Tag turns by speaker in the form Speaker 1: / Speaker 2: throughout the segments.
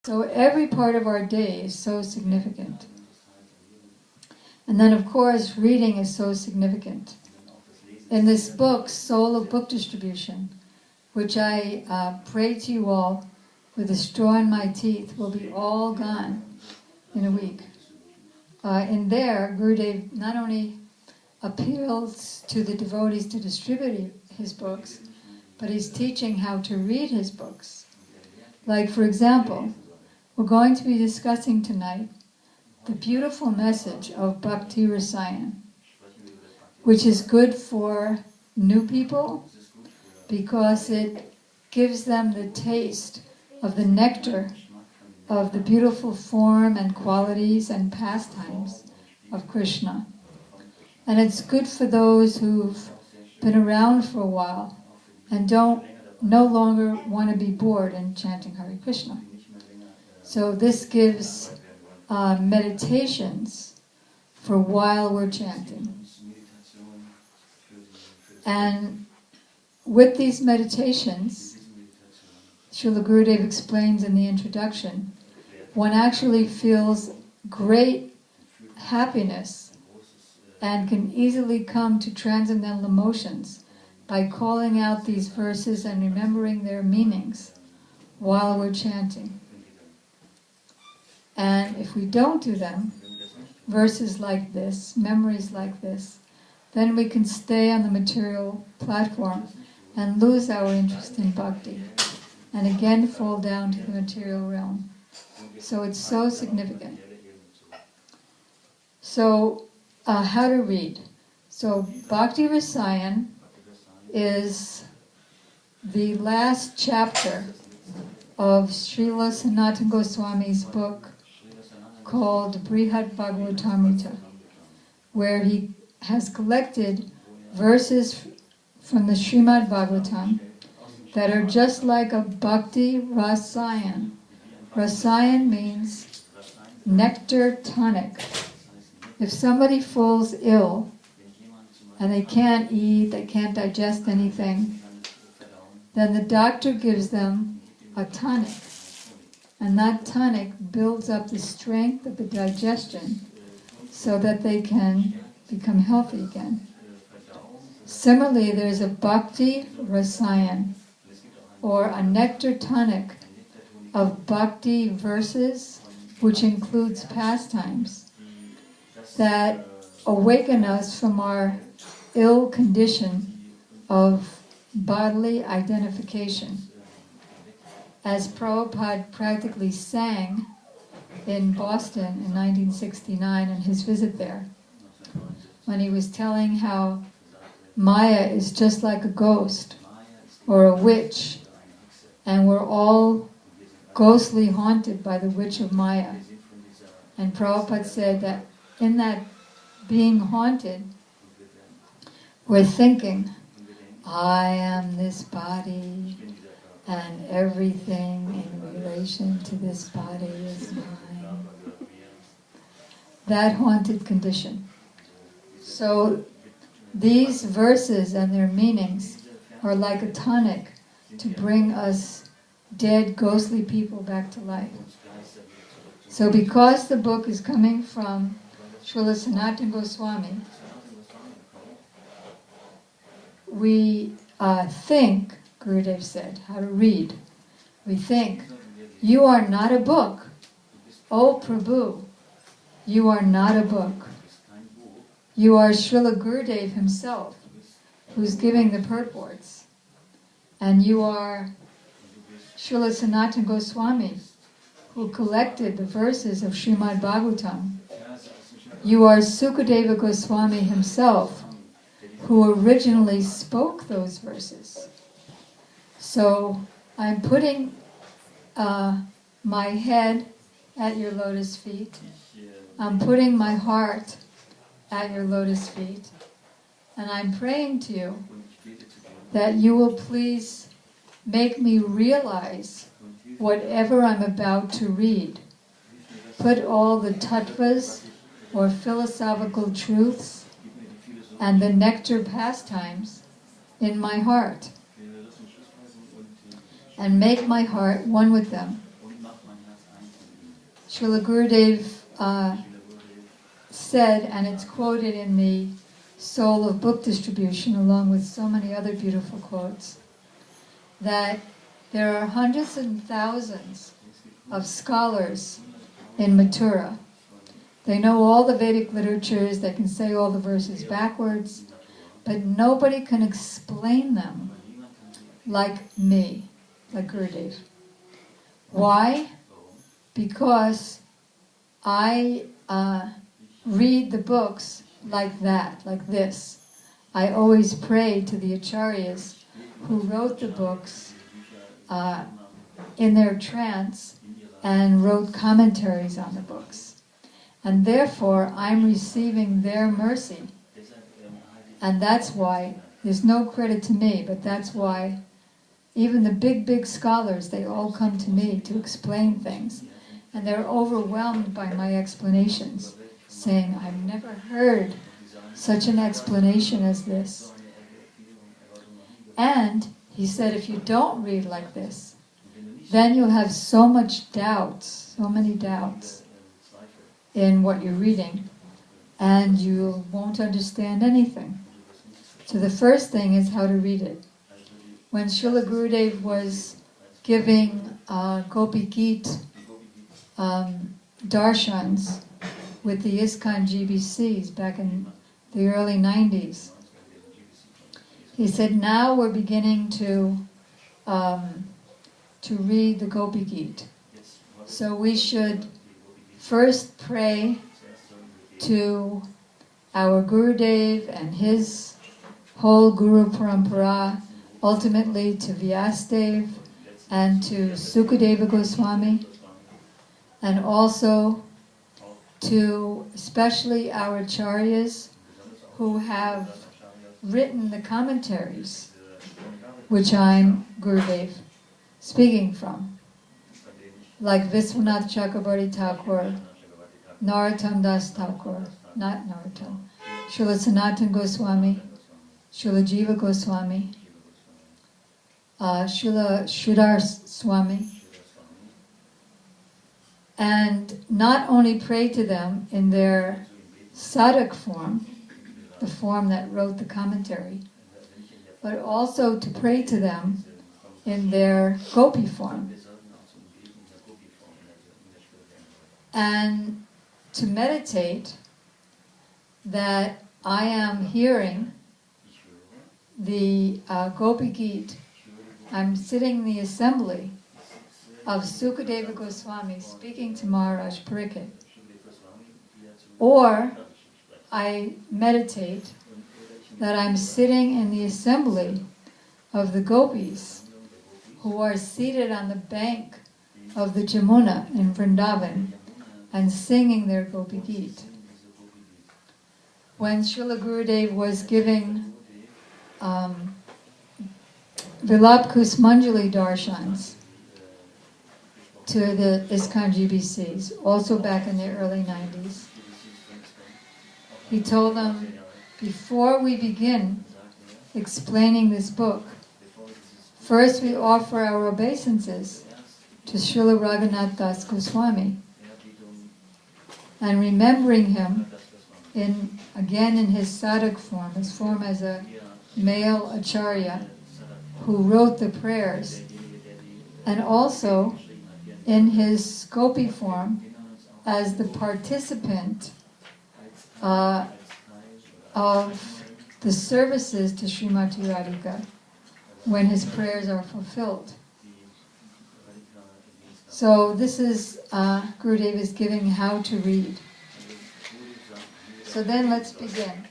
Speaker 1: So every part of our day is so significant. And then, of course, reading is so significant. In this book, Soul of Book Distribution, which I pray to you all with a straw in my teeth, will be all gone in a week. In there, Gurudev not only appeals to the devotees to distribute his books, but he's teaching how to read his books. Like, for example, we're going to be discussing tonight the beautiful message of Bhakti Rasayana, which is good for new people because it gives them the taste of the nectar of the beautiful form and qualities and pastimes of Krishna. And it's good for those who've been around for a while and no longer want to be bored in chanting Hare Krishna. So this gives meditations for while we're chanting. And with these meditations, Srila Gurudev explains in the introduction, one actually feels great happiness and can easily come to transcendental emotions by calling out these verses and remembering their meanings while we're chanting. And if we don't do them, verses like this, memories like this, then we can stay on the material platform and lose our interest in bhakti, and again fall down to the material realm. So it's so significant. So, how to read. So, Bhakti Rasayana is the last chapter of Srila Sanatana Goswami's book called Brihad Bhagavatamrita, where he has collected verses from the Srimad Bhagavatam that are just like a Bhakti Rasayana. Rasayana means nectar tonic. If somebody falls ill and they can't eat, they can't digest anything, then the doctor gives them a tonic. And that tonic builds up the strength of the digestion so that they can become healthy again. Similarly, there's a Bhakti Rasayana, or a nectar tonic of bhakti verses, which includes pastimes, that awaken us from our ill condition of bodily identification. As Prabhupada practically sang in Boston in 1969 on his visit there, when he was telling how Maya is just like a ghost or a witch, and we're all ghostly haunted by the witch of Maya. And Prabhupada said that in that being haunted, we're thinking, I am this body, and everything in relation to this body is mine. That haunted condition. So these verses and their meanings are like a tonic to bring us dead, ghostly people back to life. So because the book is coming from Srila Sanatana Goswami, we think, Gurudev said, how to read. We think, you are not a book. Oh Prabhu, you are not a book. You are Srila Gurudev himself, who's giving the purports. And you are Srila Sanatana Goswami, who collected the verses of Srimad Bhagavatam. You are Sukadeva Goswami himself, who originally spoke those verses. So I'm putting my head at your lotus feet. I'm putting my heart at your lotus feet. And I'm praying to you that you will please make me realize whatever I'm about to read. Put all the tattvas, or philosophical truths, and the nectar pastimes in my heart. And make my heart one with them. Srila Gurudev said, and it's quoted in the Soul of Book Distribution, along with so many other beautiful quotes, that there are hundreds and thousands of scholars in Mathura. They know all the Vedic literatures, they can say all the verses backwards, but nobody can explain them like me, like Gurudev. Why? Because I read the books like that, like this. I always pray to the acharyas who wrote the books in their trance and wrote commentaries on the books. And therefore, I'm receiving their mercy. And that's why, there's no credit to me, but that's why even the big scholars, they all come to me to explain things. And they're overwhelmed by my explanations, saying, I've never heard such an explanation as this. And he said, if you don't read like this, then you'll have so much doubts, so many doubts in what you're reading, and you won't understand anything. So the first thing is how to read it. When Srila Gurudev was giving Gopi Geet darshans with the ISKCON GBCs back in the early 90s, he said, now we're beginning to read the Gopi Geet. So we should first pray to our Gurudev and his whole Guru Parampara, ultimately to Vyasadev and to Sukadeva Goswami, and also to especially our acharyas who have written the commentaries, which I'm Gurudev speaking from, like Viswanath Chakrabarti Thakur, Narottam Das Thakur, not Narottam, Srila Sanatana Goswami, Srila Jiva Goswami, Srila Sridhar Swami, and not only pray to them in their sadhak form, the form that wrote the commentary, but also to pray to them in their gopi form. And to meditate that I am hearing the Gopi Geet, I'm sitting in the assembly of Sukadeva Goswami speaking to Maharaj Pariksit. Or I meditate that I'm sitting in the assembly of the gopis who are seated on the bank of the Jamuna in Vrindavan and singing their Gopi Geet. When Srila Gurudev was giving Vilap Kusmanjali darshans to the ISKCON GBCs, also back in the early 90s, he told them, before we begin explaining this book, first we offer our obeisances to Srila Raghunath Das Goswami, and remembering him again in his sadhak form, his form as a male acharya who wrote the prayers, and also in his gopi form as the participant of the services to Srimati Radhika when his prayers are fulfilled. So this is, Gurudev is giving how to read. So then let's begin.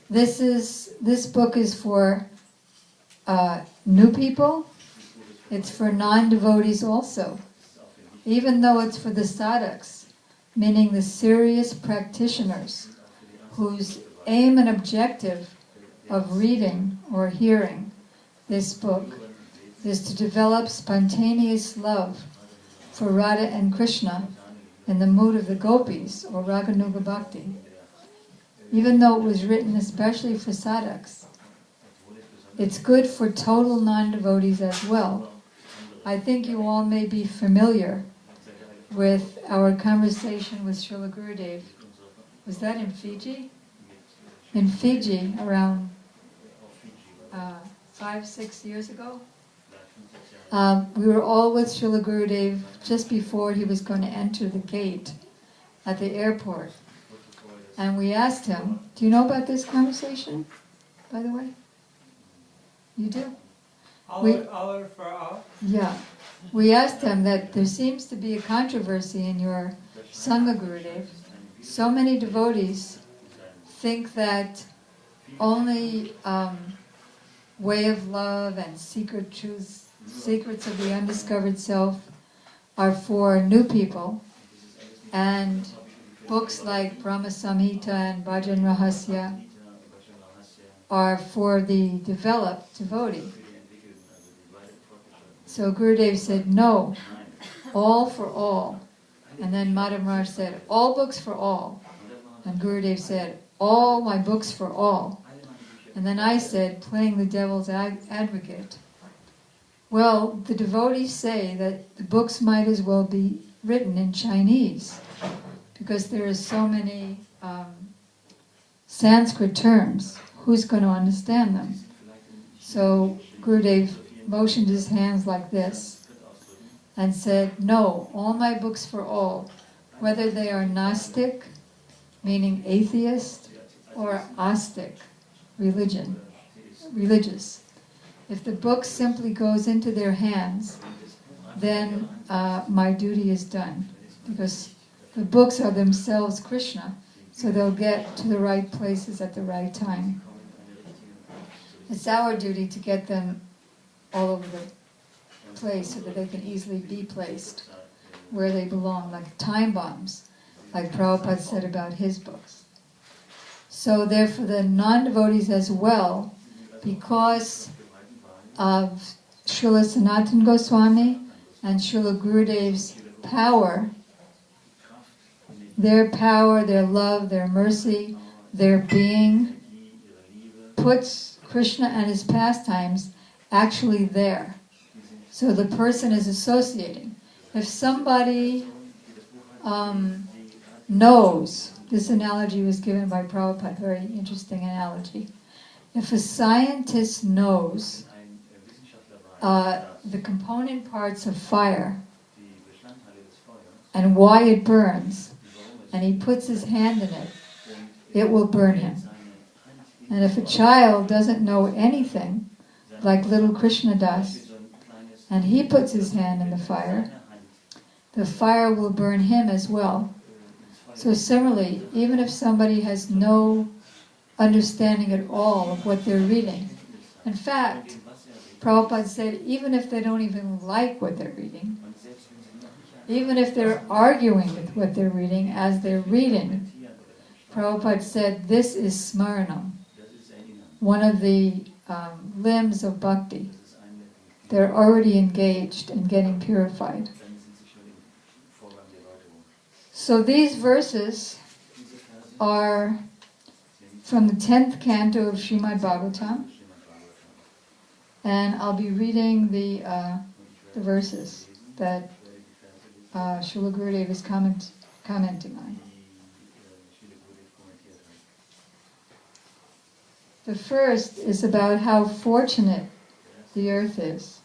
Speaker 1: This book is for new people. It's for non-devotees also. Even though it's for the sadhaks, meaning the serious practitioners, whose aim and objective of reading or hearing this book is to develop spontaneous love for Radha and Krishna in the mood of the gopis, or Raganuga Bhakti. Even though it was written especially for sadhaks, it's good for total non-devotees as well. I think you all may be familiar with our conversation with Srila Gurudev. Was that in Fiji? In Fiji, around 5-6 years ago. We were all with Srila Gurudev just before he was going to enter the gate at the airport. And we asked him, do you know about this conversation, by the way? You do?
Speaker 2: All for all?
Speaker 1: Yeah. We asked him that there seems to be a controversy in your Sangha Gurudev. So many devotees think that only way of love and secret truths, secrets of the undiscovered self are for new people, and books like Brahma Samhita and Bhajan Rahasya are for the developed devotee. So Gurudev said, no, all for all. And then Madhav Raj said, all books for all. And Gurudev said, all my books for all. And then I said, playing the devil's advocate, well, the devotees say that the books might as well be written in Chinese, because there are so many Sanskrit terms. Who's going to understand them? So Gurudev motioned his hands like this and said, no, all my books for all, whether they are Gnostic, meaning atheist, or Astic, religious. If the book simply goes into their hands, then my duty is done, because the books are themselves Krishna, so they'll get to the right places at the right time. It's our duty to get them all over the place so that they can easily be placed where they belong, like time bombs, like Prabhupada said about his books. So therefore the non-devotees as well, because of Srila Sanatana Goswami and Srila Gurudev's power, their love, their mercy, their being, puts Krishna and his pastimes actually there. So the person is associating. If somebody knows, this analogy was given by Prabhupada, very interesting analogy. If a scientist knows the component parts of fire and why it burns, and he puts his hand in it, it will burn him. And if a child doesn't know anything, like little Krishna Das, and he puts his hand in the fire will burn him as well. So similarly, even if somebody has no understanding at all of what they're reading, in fact, Prabhupada said, even if they don't even like what they're reading, even if they're arguing with what they're reading as they're reading, Prabhupada said, this is smaranam, one of the limbs of bhakti. They're already engaged in getting purified. So these verses are from the 10th canto of Srimad Bhagavatam, and I'll be reading the verses that Srila Gurudev is commenting on. The first is about how fortunate the earth is.